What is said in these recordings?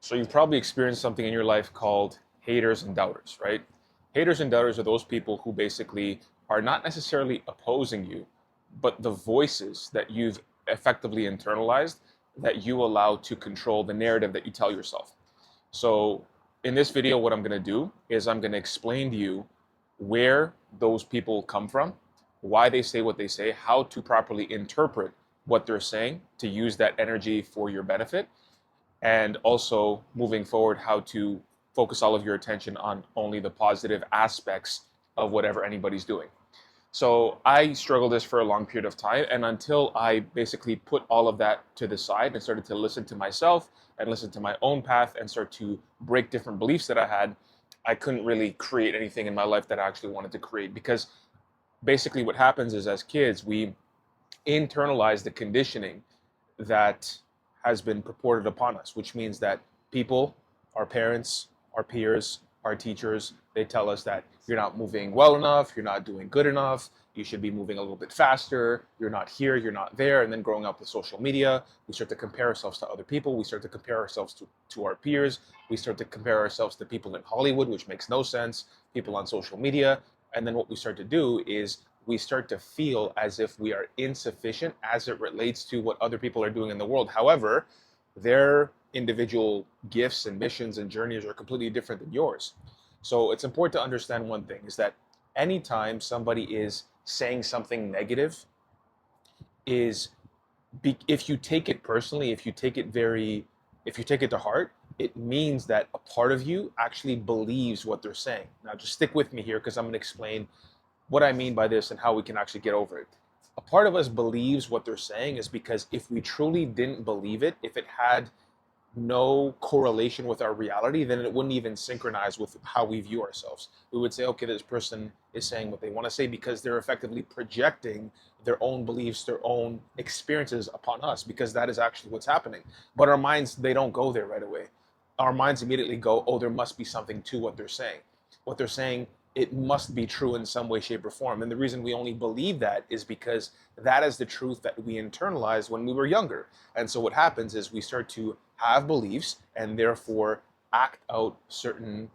So you've probably experienced something in your life called haters and doubters, right? Haters and doubters are those people who basically are not necessarily opposing you, but the voices that you've effectively internalized that you allow to control the narrative that you tell yourself. So in this video, what I'm going to do is I'm going to explain to you where those people come from, why they say what they say, how to properly interpret what they're saying to use that energy for your benefit, and also moving forward, how to focus all of your attention on only the positive aspects of whatever anybody's doing. So I struggled this for a long period of time, and until I basically put all of that to the side and started to listen to myself and listen to my own path and start to break different beliefs that I had, I couldn't really create anything in my life that I actually wanted to create. Because basically what happens is, as kids, we internalize the conditioning that has been purported upon us, which means that people, our parents, our peers, our teachers, they tell us that you're not moving well enough, you're not doing good enough, you should be moving a little bit faster, you're not here, you're not there. And then growing up with social media, we start to compare ourselves to other people, we start to compare ourselves to our peers, we start to compare ourselves to people in Hollywood, which makes no sense, people on social media. And then what we start to do is we start to feel as if we are insufficient as it relates to what other people are doing in the world. However, their individual gifts and missions and journeys are completely different than yours. So it's important to understand one thing is that anytime somebody is saying something negative, is if you take it personally, if you take it to heart, it means that a part of you actually believes what they're saying. Now just stick with me here because I'm going to explain what I mean by this and how we can actually get over it. A part of us believes what they're saying is because if we truly didn't believe it, if it had no correlation with our reality, then it wouldn't even synchronize with how we view ourselves. We would say, okay, this person is saying what they want to say because they're effectively projecting their own beliefs, their own experiences upon us, because that is actually what's happening. But our minds, they don't go there right away. Our minds immediately go, oh, there must be something to what they're saying. What they're saying, it must be true in some way, shape, or form. And the reason we only believe that is because that is the truth that we internalized when we were younger. And so what happens is we start to have beliefs and therefore act out certain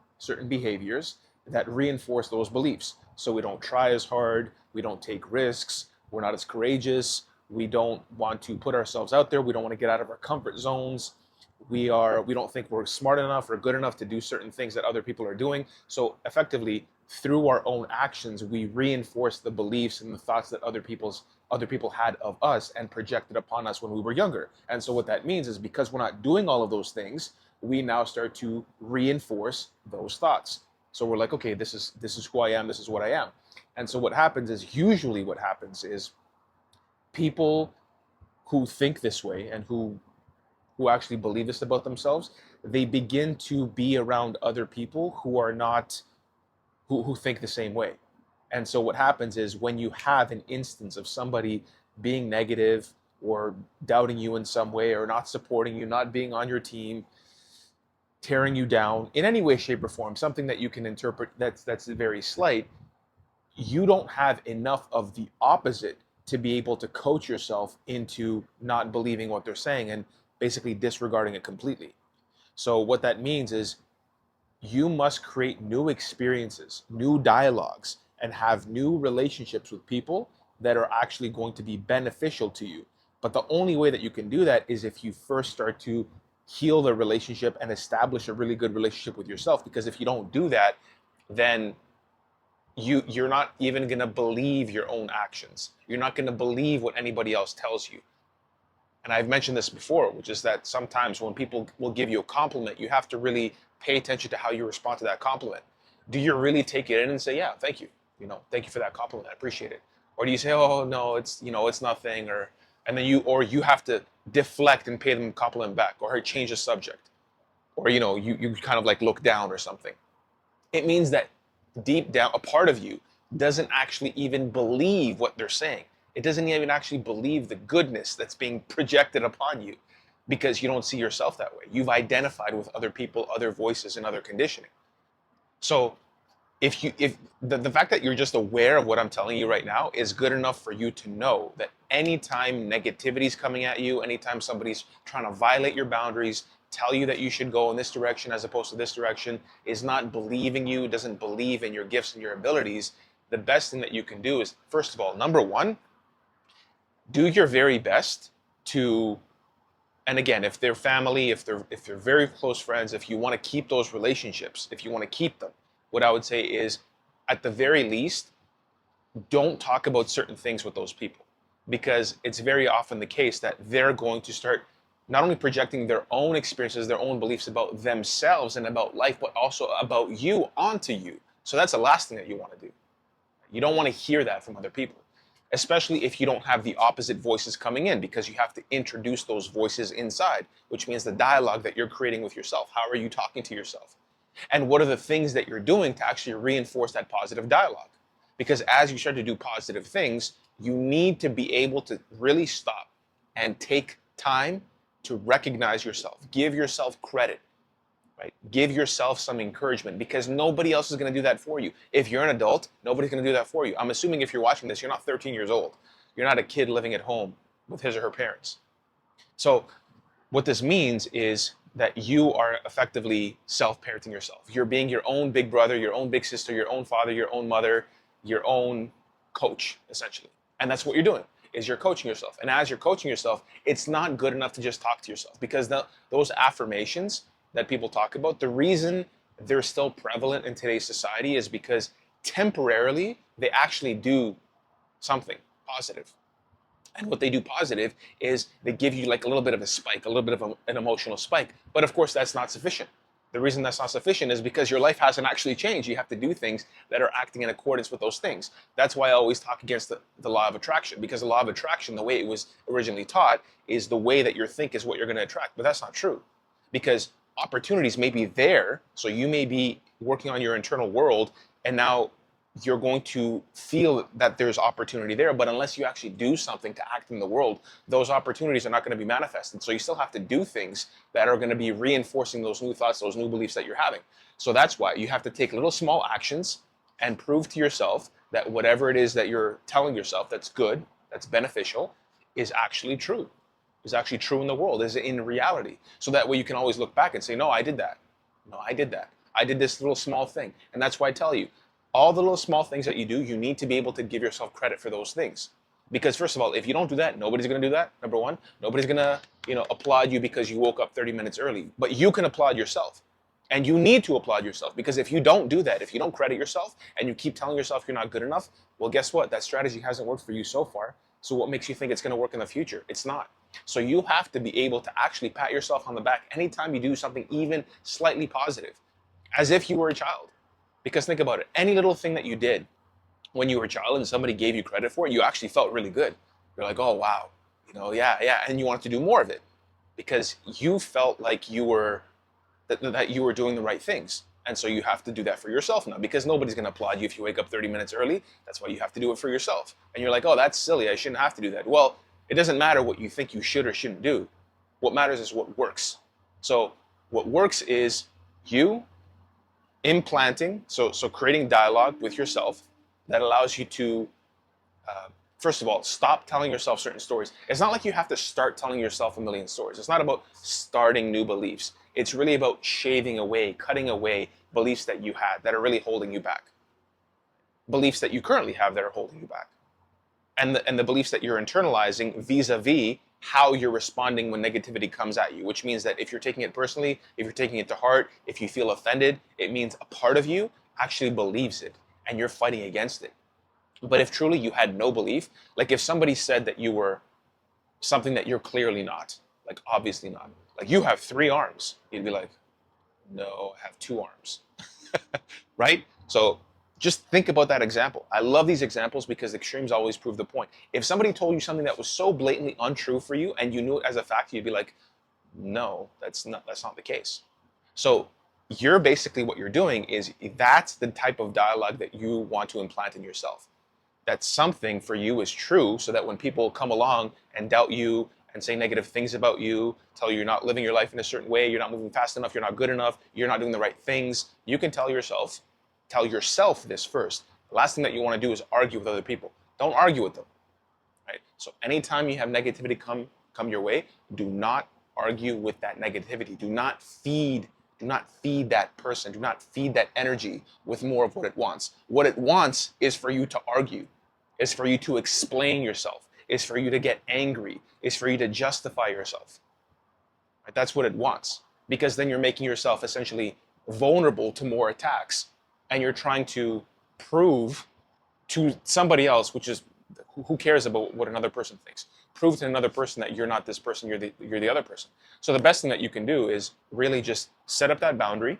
behaviors that reinforce those beliefs. So we don't try as hard, we don't take risks, we're not as courageous, we don't want to put ourselves out there, we don't want to get out of our comfort zones. We don't think we're smart enough or good enough to do certain things that other people are doing. So effectively, through our own actions, we reinforce the beliefs and the thoughts that other people had of us and projected upon us when we were younger. And so what that means is because we're not doing all of those things, we now start to reinforce those thoughts. So we're like, okay, this is who I am, this is what I am. And so what happens is, usually what happens is, people who think this way and who actually believe this about themselves, they begin to be around other people who are not who think the same way. And so what happens is, when you have an instance of somebody being negative or doubting you in some way, or not supporting you, not being on your team, tearing you down in any way, shape, or form, something that you can interpret that's very slight, you don't have enough of the opposite to be able to coach yourself into not believing what they're saying and basically disregarding it completely. So what that means is, you must create new experiences, new dialogues, and have new relationships with people that are actually going to be beneficial to you. But the only way that you can do that is if you first start to heal the relationship and establish a really good relationship with yourself. Because if you don't do that, then you're not even going to believe your own actions. You're not going to believe what anybody else tells you. And I've mentioned this before, which is that sometimes when people will give you a compliment, you have to really pay attention to how you respond to that compliment. Do you really take it in and say, yeah, thank you, thank you for that compliment, I appreciate it? Or do you say, oh no, it's nothing, and then you have to deflect and pay them a compliment back, or change the subject, or you kind of like look down or something? It means that deep down, a part of you doesn't actually even believe what they're saying. It doesn't even actually believe the goodness that's being projected upon you, because you don't see yourself that way. You've identified with other people, other voices, and other conditioning. So if the fact that you're just aware of what I'm telling you right now is good enough for you to know that anytime negativity is coming at you, anytime somebody's trying to violate your boundaries, tell you that you should go in this direction as opposed to this direction, is not believing you, doesn't believe in your gifts and your abilities, the best thing that you can do is, first of all, number one, do your very best to, and again, if they're family, if they're very close friends, if you want to keep those relationships, if you want to keep them, what I would say is, at the very least, don't talk about certain things with those people, because it's very often the case that they're going to start not only projecting their own experiences, their own beliefs about themselves and about life, but also about you onto you. So that's the last thing that you want to do. You don't want to hear that from other people, especially if you don't have the opposite voices coming in, because you have to introduce those voices inside, which means the dialogue that you're creating with yourself. How are you talking to yourself? And what are the things that you're doing to actually reinforce that positive dialogue? Because as you start to do positive things, you need to be able to really stop and take time to recognize yourself. Give yourself credit, right? Give yourself some encouragement, because nobody else is going to do that for you. If you're an adult, nobody's going to do that for you. I'm assuming if you're watching this, you're not 13 years old. You're not a kid living at home with his or her parents. So what this means is that you are effectively self-parenting yourself. You're being your own big brother, your own big sister, your own father, your own mother, your own coach, essentially. And that's what you're doing, is you're coaching yourself. And as you're coaching yourself, it's not good enough to just talk to yourself, because those affirmations that people talk about, the reason they're still prevalent in today's society is because temporarily they actually do something positive. And what they do positive is they give you like a little bit of a spike, a little bit of an emotional spike. But of course, that's not sufficient. The reason that's not sufficient is because your life hasn't actually changed. You have to do things that are acting in accordance with those things. That's why I always talk against the law of attraction, because the law of attraction, the way it was originally taught, is the way that you think is what you're going to attract. But that's not true, because opportunities may be there. So you may be working on your internal world, and now you're going to feel that there's opportunity there, but unless you actually do something to act in the world, those opportunities are not going to be manifested. So you still have to do things that are going to be reinforcing those new thoughts, those new beliefs that you're having. So that's why you have to take little small actions and prove to yourself that whatever it is that you're telling yourself that's good, that's beneficial, is actually true, is actually true in the world, is in reality. So that way you can always look back and say, no, I did that. No, I did that. I did this little small thing. And that's why I tell you, all the little small things that you do, you need to be able to give yourself credit for those things. Because first of all, if you don't do that, nobody's going to do that. Number one, nobody's going to, applaud you because you woke up 30 minutes early. But you can applaud yourself. And you need to applaud yourself, because if you don't do that, if you don't credit yourself and you keep telling yourself you're not good enough, well, guess what? That strategy hasn't worked for you so far. So what makes you think it's going to work in the future? It's not. So you have to be able to actually pat yourself on the back anytime you do something even slightly positive, as if you were a child. Because think about it, any little thing that you did when you were a child and somebody gave you credit for it, you actually felt really good. You're like, oh, wow, yeah. And you wanted to do more of it because you felt like you were, that you were doing the right things. And so you have to do that for yourself now, because nobody's going to applaud you if you wake up 30 minutes early. That's why you have to do it for yourself. And you're like, oh, that's silly. I shouldn't have to do that. Well, it doesn't matter what you think you should or shouldn't do. What matters is what works. So what works is you implanting, so creating dialogue with yourself that allows you to, first of all, stop telling yourself certain stories. It's not like you have to start telling yourself a million stories. It's not about starting new beliefs. It's really about shaving away, cutting away beliefs that you had that are really holding you back. Beliefs that you currently have that are holding you back. And the beliefs that you're internalizing vis-a-vis how you're responding when negativity comes at you, which means that if you're taking it personally, if you're taking it to heart, if you feel offended, it means a part of you actually believes it and you're fighting against it. But if truly you had no belief, like if somebody said that you were something that you're clearly not, like obviously not, like you have 3 arms, you'd be like, no, I have 2 arms, right? So just think about that example. I love these examples because extremes always prove the point. If somebody told you something that was so blatantly untrue for you and you knew it as a fact, you'd be like, no, that's not the case. So you're basically, what you're doing is, that's the type of dialogue that you want to implant in yourself. That something for you is true, so that when people come along and doubt you and say negative things about you, tell you you're not living your life in a certain way, you're not moving fast enough, you're not good enough, you're not doing the right things, you can tell yourself this first. The last thing that you want to do is argue with other people. Don't argue with them, right? So anytime you have negativity come your way, do not argue with that negativity. Do not feed that person. Do not feed that energy with more of what it wants. What it wants is for you to argue, is for you to explain yourself, is for you to get angry, is for you to justify yourself. Right? That's what it wants. Because then you're making yourself essentially vulnerable to more attacks, and you're trying to prove to somebody else, which is who cares about what another person thinks. Prove to another person that you're not this person, you're the other person. So the best thing that you can do is really just set up that boundary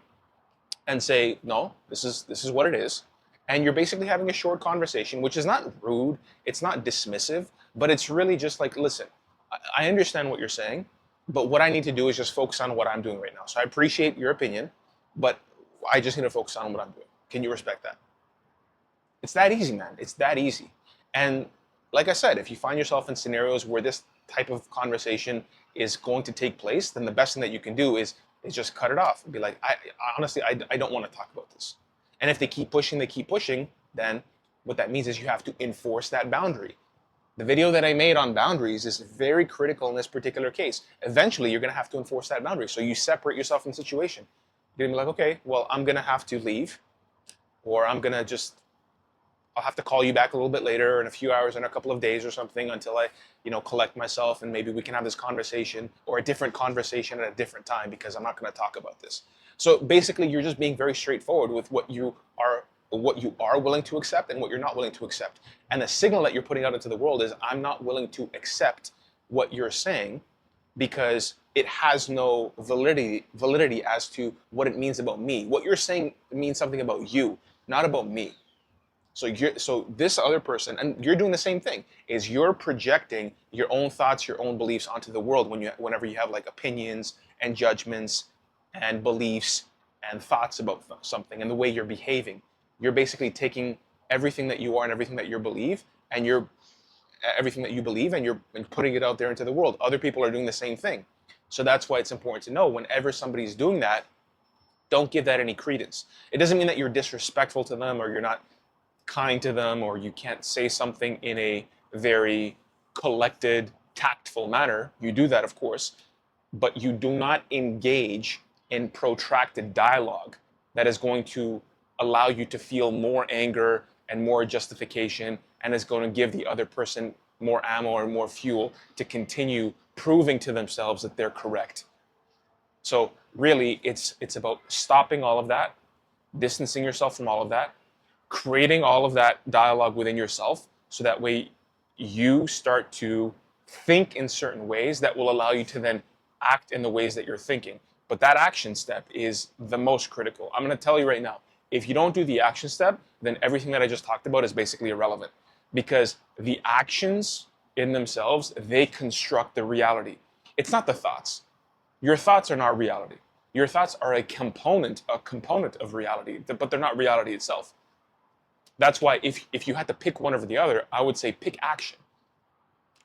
and say, no, this is what it is. And you're basically having a short conversation, which is not rude, it's not dismissive, but it's really just like, listen, I understand what you're saying, but what I need to do is just focus on what I'm doing right now. So I appreciate your opinion, but I just need to focus on what I'm doing. Can you respect that? It's that easy, man. It's that easy. And like I said, if you find yourself in scenarios where this type of conversation is going to take place, then the best thing that you can do is just cut it off and be like, honestly, I don't want to talk about this. And if they keep pushing, then what that means is you have to enforce that boundary. The video that I made on boundaries is very critical in this particular case. Eventually, you're going to have to enforce that boundary. So you separate yourself from the situation. You're going to be like, okay, well, I'm going to have to leave, or I'll have to call you back a little bit later in a few hours, in a couple of days or something, until I, collect myself, and maybe we can have this conversation, or a different conversation at a different time, because I'm not going to talk about this. So basically, you're just being very straightforward with what you are willing to accept and what you're not willing to accept. And the signal that you're putting out into the world is, I'm not willing to accept what you're saying because it has no validity as to what it means about me. What you're saying means something about you, not about me. So this other person, and you're doing the same thing, is you're projecting your own thoughts, your own beliefs onto the world whenever you have like opinions and judgments and beliefs and thoughts about something and the way you're behaving. You're basically taking everything that you are and everything that you believe and you're putting it out there into the world. Other people are doing the same thing. So that's why it's important to know whenever somebody's doing that, don't give that any credence. It doesn't mean that you're disrespectful to them or you're not kind to them, or you can't say something in a very collected, tactful manner. You do that, of course, but you do not engage in protracted dialogue that is going to allow you to feel more anger and more justification, and is going to give the other person more ammo or more fuel to continue proving to themselves that they're correct. So really, it's about stopping all of that, distancing yourself from all of that, creating all of that dialogue within yourself, so that way you start to think in certain ways that will allow you to then act in the ways that you're thinking. But that action step is the most critical. I'm going to tell you right now, if you don't do the action step, then everything that I just talked about is basically irrelevant, because the actions in themselves, they construct the reality. It's not the thoughts. Your thoughts are not reality. Your thoughts are a component of reality, but they're not reality itself. That's why if you had to pick one over the other, I would say pick action.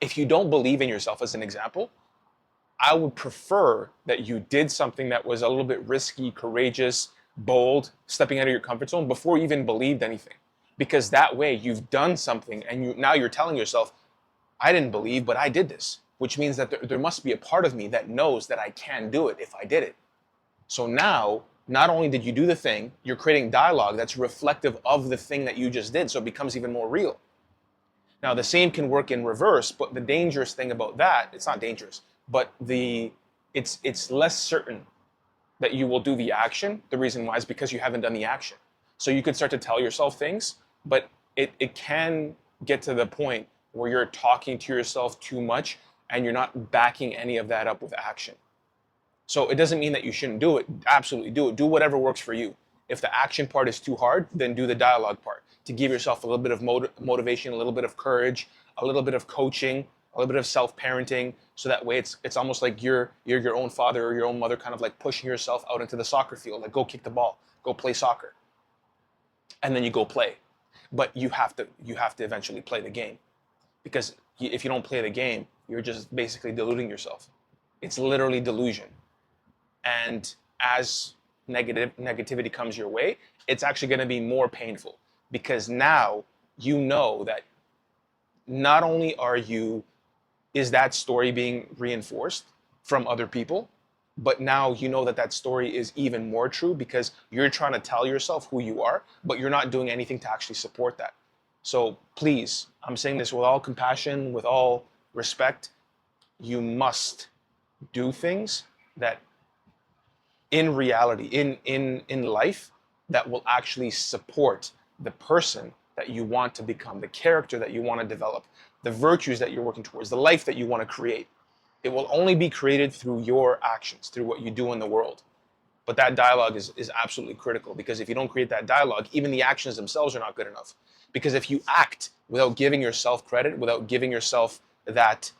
If you don't believe in yourself, as an example, I would prefer that you did something that was a little bit risky, courageous, bold, stepping out of your comfort zone before you even believed anything. Because that way you've done something and now you're telling yourself, I didn't believe, but I did this. Which means that there must be a part of me that knows that I can do it if I did it. So now, not only did you do the thing, you're creating dialogue that's reflective of the thing that you just did, so it becomes even more real. Now, the same can work in reverse, but the dangerous thing about that, it's not dangerous, but it's less certain that you will do the action. The reason why is because you haven't done the action. So you could start to tell yourself things, but it can get to the point where you're talking to yourself too much and you're not backing any of that up with action. So it doesn't mean that you shouldn't do it. Absolutely do it. Do whatever works for you. If the action part is too hard, then do the dialogue part to give yourself a little bit of motivation, a little bit of courage, a little bit of coaching, a little bit of self-parenting. So that way it's almost like you're your own father or your own mother, kind of like pushing yourself out into the soccer field. Like, go kick the ball, go play soccer. And then you go play. But you have to eventually play the game. Because if you don't play the game, you're just basically deluding yourself. It's literally delusion. And as negativity comes your way, it's actually going to be more painful, because now you know that not only is that story being reinforced, from other people, but now you know that that story is even more true because you're trying to tell yourself who you are, but you're not doing anything to actually support that. So please, I'm saying this with all compassion, with all respect, you must do things that in reality, in life, that will actually support the person that you want to become, the character that you want to develop, the virtues that you're working towards, the life that you want to create. It will only be created through your actions, through what you do in the world. But that dialogue is absolutely critical, because if you don't create that dialogue, even the actions themselves are not good enough. Because if you act without giving yourself credit, without giving yourself that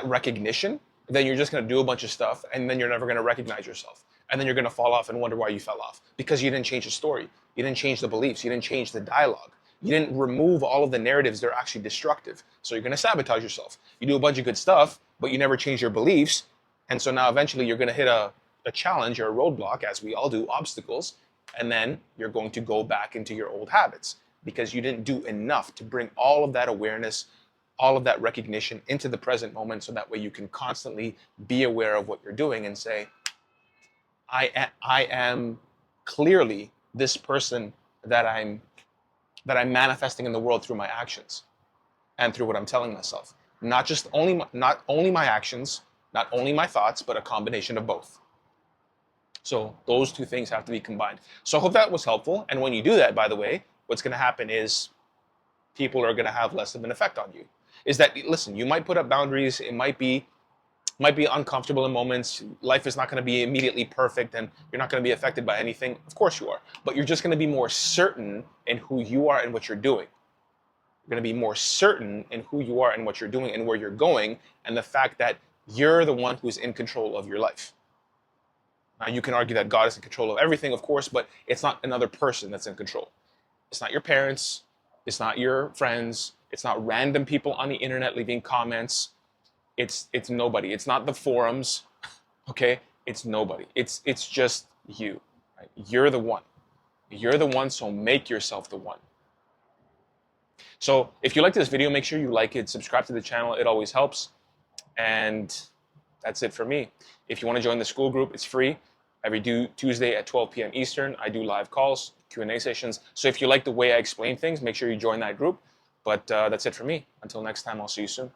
recognition, then you're just going to do a bunch of stuff, and then you're never going to recognize yourself. And then you're going to fall off and wonder why you fell off, because you didn't change the story. You didn't change the beliefs. You didn't change the dialogue. You didn't remove all of the narratives that are actually destructive. So you're going to sabotage yourself. You do a bunch of good stuff, but you never change your beliefs. And so now eventually you're going to hit a challenge or a roadblock, as we all do, obstacles. And then you're going to go back into your old habits because you didn't do enough to bring all of that awareness, all of that recognition into the present moment, so that way you can constantly be aware of what you're doing and say, I am clearly this person that I'm manifesting in the world through my actions and through what I'm telling myself. Not only my actions, not only my thoughts, but a combination of both. So those two things have to be combined. So I hope that was helpful. And when you do that, by the way, what's going to happen is people are going to have less of an effect on you. Is that, listen, you might put up boundaries. It might be uncomfortable in moments. Life is not going to be immediately perfect, and you're not going to be affected by anything. Of course you are. But you're just going to be more certain in who you are and what you're doing. You're going to be more certain in who you are and what you're doing and where you're going, and the fact that you're the one who's in control of your life. Now, you can argue that God is in control of everything, of course, but it's not another person that's in control. It's not your parents. It's not your friends. It's not random people on the internet leaving comments. It's nobody. It's not the forums, okay? It's nobody. It's just you. Right? You're the one. You're the one, so make yourself the one. So if you like this video, make sure you like it, subscribe to the channel. It always helps. And that's it for me. If you want to join the school group, it's free. Every Tuesday at 12 p.m. Eastern, I do live calls, Q&A sessions. So if you like the way I explain things, make sure you join that group. But that's it for me. Until next time, I'll see you soon.